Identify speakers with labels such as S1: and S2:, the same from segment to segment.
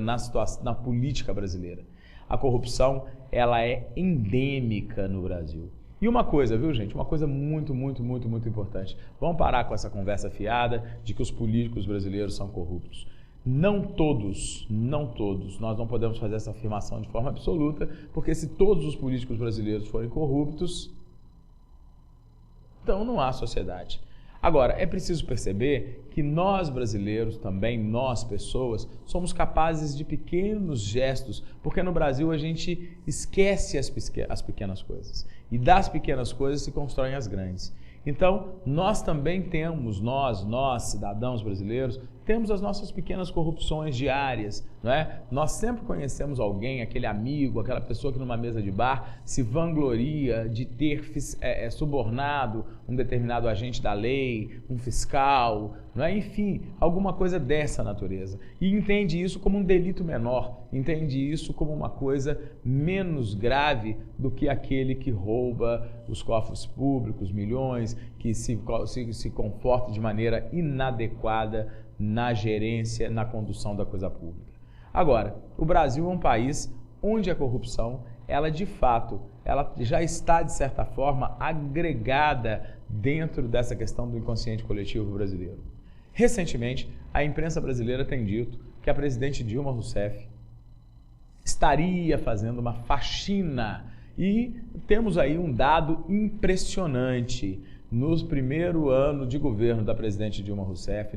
S1: na política brasileira. A corrupção, ela é endêmica no Brasil. E uma coisa, viu, gente? Uma coisa muito importante. Vamos parar com essa conversa fiada de que os políticos brasileiros são corruptos. Não todos, nós não podemos fazer essa afirmação de forma absoluta, porque se todos os políticos brasileiros forem corruptos, então não há sociedade. Agora, é preciso perceber que nós brasileiros também, nós pessoas, somos capazes de pequenos gestos, porque no Brasil a gente esquece as pequenas coisas. E das pequenas coisas se constroem as grandes. Então, nós também temos, nós cidadãos brasileiros, temos as nossas pequenas corrupções diárias, não é? Nós sempre conhecemos alguém, aquele amigo, aquela pessoa que numa mesa de bar se vangloria de ter subornado um determinado agente da lei, um fiscal, não é? Enfim, alguma coisa dessa natureza. E entende isso como um delito menor, entende isso como uma coisa menos grave do que aquele que rouba os cofres públicos, milhões, que se comporta de maneira inadequada na gerência, na condução da coisa pública. Agora, o Brasil é um país onde a corrupção, ela de fato, ela já está de certa forma agregada dentro dessa questão do inconsciente coletivo brasileiro. Recentemente, a imprensa brasileira tem dito que a presidente Dilma Rousseff estaria fazendo uma faxina e temos aí um dado impressionante. No primeiro ano de governo da presidente Dilma Rousseff,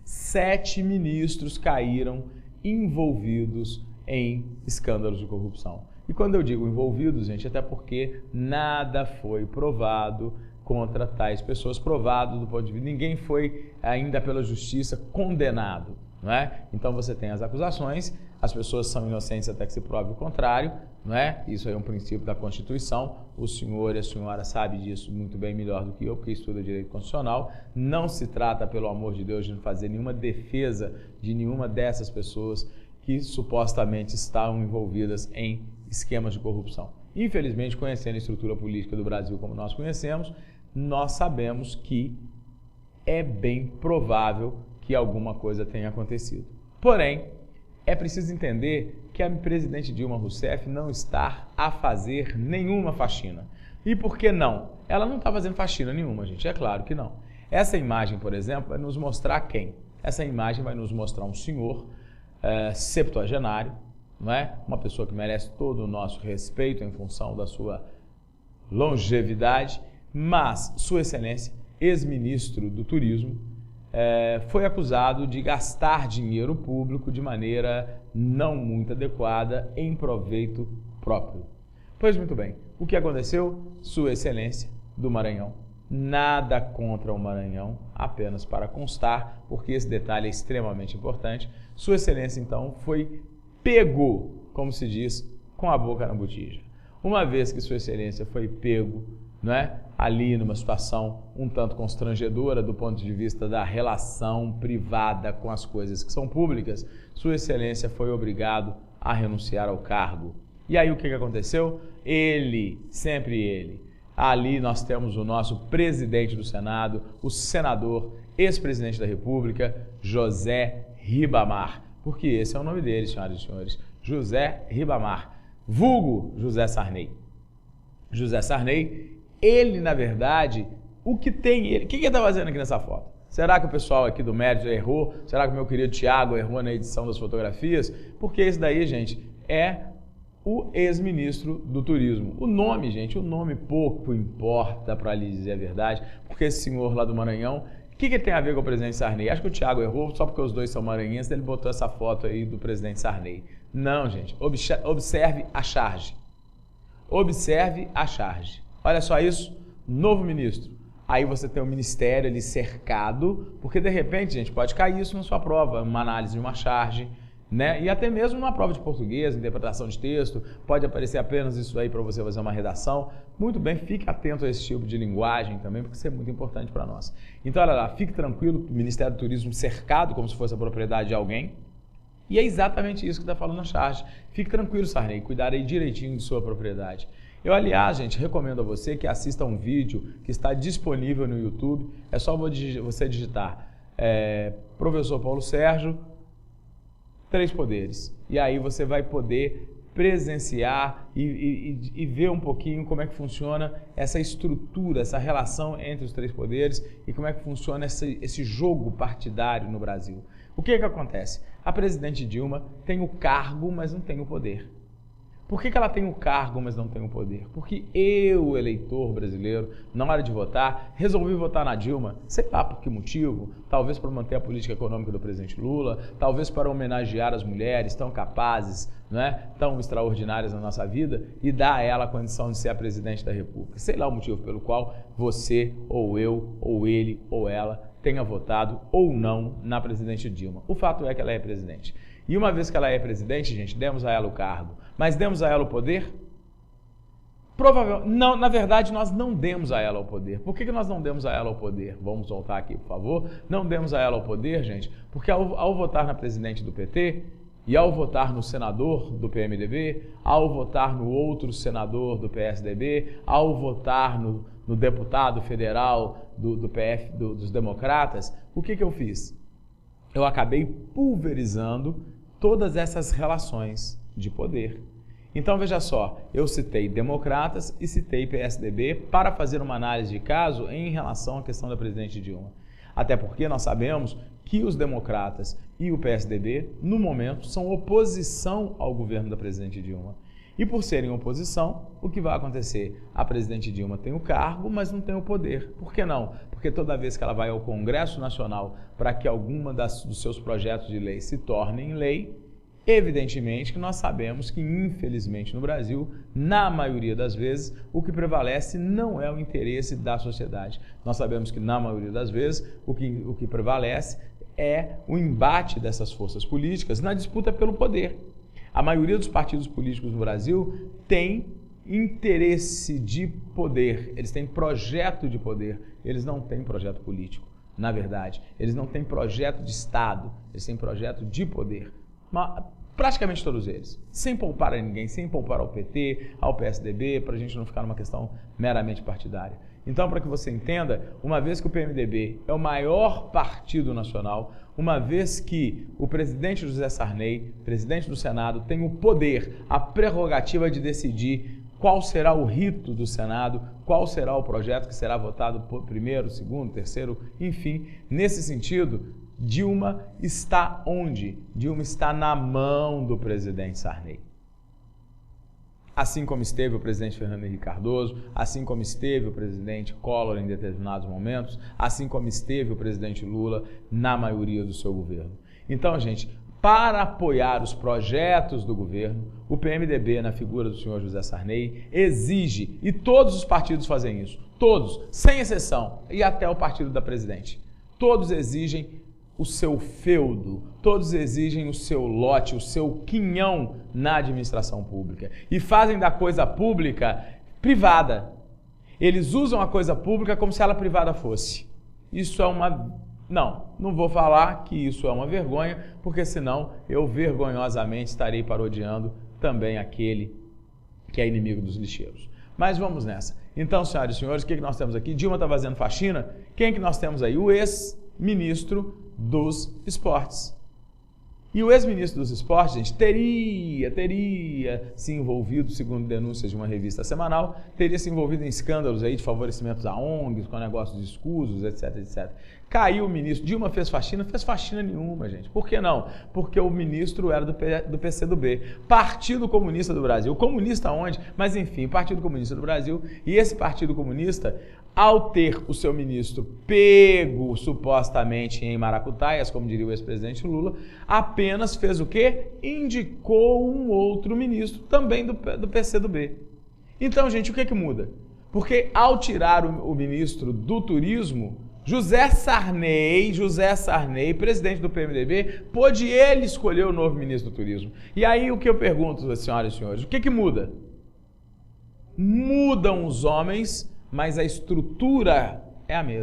S1: 7 ministros caíram envolvidos em escândalos de corrupção. E quando eu digo envolvidos, gente, até porque nada foi provado contra tais pessoas, provado do ponto de vista, ninguém foi ainda pela justiça condenado, não é? Então você tem as acusações, as pessoas são inocentes até que se prove o contrário, não é? Isso aí é um princípio da Constituição, o senhor e a senhora sabem disso muito bem, melhor do que eu, porque estuda direito constitucional. Não se trata, pelo amor de Deus, de não fazer nenhuma defesa de nenhuma dessas pessoas que supostamente estão envolvidas em esquemas de corrupção. Infelizmente, conhecendo a estrutura política do Brasil como nós conhecemos, nós sabemos que é bem provável que alguma coisa tenha acontecido. Porém, é preciso entender que a presidente Dilma Rousseff não está a fazer nenhuma faxina. E por que não? Ela não está fazendo faxina nenhuma, gente, é claro que não. Essa imagem, por exemplo, vai nos mostrar quem? Essa imagem vai nos mostrar um senhor septuagenário, não é? Uma pessoa que merece todo o nosso respeito em função da sua longevidade, mas Sua Excelência, ex-ministro do Turismo, foi acusado de gastar dinheiro público de maneira não muito adequada em proveito próprio. Pois muito bem, o que aconteceu? Sua Excelência do Maranhão, nada contra o Maranhão, apenas para constar, porque esse detalhe é extremamente importante. Sua Excelência, então, foi pego, como se diz, com a boca na botija. Uma vez que Sua Excelência foi pego, não é? Ali numa situação um tanto constrangedora do ponto de vista da relação privada com as coisas que são públicas, Sua Excelência foi obrigado a renunciar ao cargo. E aí o que aconteceu? Sempre ele. Ali nós temos o nosso presidente do Senado, o senador, ex-presidente da República, José Ribamar. Porque esse é o nome dele, senhoras e senhores. José Ribamar, vulgo José Sarney. José Sarney, ele, na verdade, o que ele está fazendo aqui nessa foto? Será que o pessoal aqui do Mérito errou? Será que o meu querido Tiago errou na edição das fotografias? Porque esse daí, gente, é o ex-ministro do Turismo. O nome, gente, o nome pouco importa, para lhe dizer a verdade, porque esse senhor lá do Maranhão, o que tem a ver com o presidente Sarney? Acho que o Tiago errou só porque os dois são maranhenses, ele botou essa foto aí do presidente Sarney. Não, gente, observe a charge. Observe a charge. Olha só isso, novo ministro. Aí você tem o ministério ali cercado, porque de repente, gente, pode cair isso na sua prova, uma análise de uma charge, né? E até mesmo numa prova de português, interpretação de texto, pode aparecer apenas isso aí para você fazer uma redação. Muito bem, fique atento a esse tipo de linguagem também, porque isso é muito importante para nós. Então, olha lá, fique tranquilo, o Ministério do Turismo cercado, como se fosse a propriedade de alguém. E é exatamente isso que está falando na charge. Fique tranquilo, Sarney, cuidarei direitinho de sua propriedade. Eu, aliás, gente, recomendo a você que assista um vídeo que está disponível no YouTube. É só você digitar Professor Paulo Sérgio, 3 poderes. E aí você vai poder presenciar e ver um pouquinho como é que funciona essa estrutura, essa relação entre os 3 poderes e como é que funciona esse jogo partidário no Brasil. O que acontece? A presidente Dilma tem o cargo, mas não tem o poder. Por que ela tem o cargo, mas não tem o poder? Porque eu, eleitor brasileiro, na hora de votar, resolvi votar na Dilma, sei lá por que motivo, talvez para manter a política econômica do presidente Lula, talvez para homenagear as mulheres tão capazes, né, tão extraordinárias na nossa vida e dar a ela a condição de ser a presidente da República. Sei lá o motivo pelo qual você, ou eu, ou ele, ou ela tenha votado ou não na presidente Dilma. O fato é que ela é presidente. E uma vez que ela é presidente, gente, demos a ela o cargo. Mas demos a ela o poder? Provavelmente, não, na verdade, nós não demos a ela o poder. Por que nós não demos a ela o poder? Vamos voltar aqui, por favor. Não demos a ela o poder, gente, porque ao votar na presidente do PT e ao votar no senador do PMDB, ao votar no outro senador do PSDB, ao votar no deputado federal do PF, dos democratas, o que eu fiz? Eu acabei pulverizando todas essas relações de poder. Então, veja só, eu citei democratas e citei PSDB para fazer uma análise de caso em relação à questão da presidente Dilma. Até porque nós sabemos que os democratas e o PSDB, no momento, são oposição ao governo da presidente Dilma. E por serem oposição, o que vai acontecer? A presidente Dilma tem o cargo, mas não tem o poder. Por que não? Porque toda vez que ela vai ao Congresso Nacional para que alguma dos seus projetos de lei se tornem lei, evidentemente que nós sabemos que, infelizmente, no Brasil, na maioria das vezes, o que prevalece não é o interesse da sociedade. Nós sabemos que, na maioria das vezes, o que prevalece é o embate dessas forças políticas na disputa pelo poder. A maioria dos partidos políticos no Brasil tem interesse de poder, eles têm projeto de poder, eles não têm projeto político, na verdade. Eles não têm projeto de Estado, eles têm projeto de poder. Mas, praticamente todos eles, sem poupar a ninguém, sem poupar ao PT, ao PSDB, para a gente não ficar numa questão meramente partidária. Então, para que você entenda, uma vez que o PMDB é o maior partido nacional, uma vez que o presidente José Sarney, presidente do Senado, tem o poder, a prerrogativa de decidir qual será o rito do Senado, qual será o projeto que será votado por primeiro, segundo, terceiro, enfim, nesse sentido, Dilma está onde? Dilma está na mão do presidente Sarney. Assim como esteve o presidente Fernando Henrique Cardoso, assim como esteve o presidente Collor em determinados momentos, assim como esteve o presidente Lula na maioria do seu governo. Então, gente, para apoiar os projetos do governo, o PMDB, na figura do senhor José Sarney, exige, e todos os partidos fazem isso, todos, sem exceção, e até o partido da presidente, todos exigem o seu feudo, todos exigem o seu lote, o seu quinhão na administração pública e fazem da coisa pública privada. Eles usam a coisa pública como se ela privada fosse. Isso é uma... Não vou falar que isso é uma vergonha, porque senão eu vergonhosamente estarei parodiando também aquele que é inimigo dos lixeiros. Mas vamos nessa. Então, senhoras e senhores, o que nós temos aqui? Dilma está fazendo faxina. Quem que nós temos aí? O ex-ministro dos esportes. E o ex-ministro dos esportes, gente, teria se envolvido, segundo denúncias de uma revista semanal, teria se envolvido em escândalos aí de favorecimentos a ONGs, com negócios de escusos, etc, etc. Caiu o ministro. Dilma fez faxina nenhuma, gente. Por que não? Porque o ministro era do PCdoB, Partido Comunista do Brasil. Comunista onde? Mas enfim, Partido Comunista do Brasil. E esse Partido Comunista, ao ter o seu ministro pego supostamente em maracutaias, como diria o ex-presidente Lula, apenas fez o quê? Indicou um outro ministro, também do PCdoB. Então, gente, o que muda? Porque ao tirar o ministro do turismo, José Sarney, presidente do PMDB, pôde ele escolher o novo ministro do turismo. E aí o que eu pergunto, senhoras e senhores, o que muda? Mudam os homens, mas a estrutura é a mesma.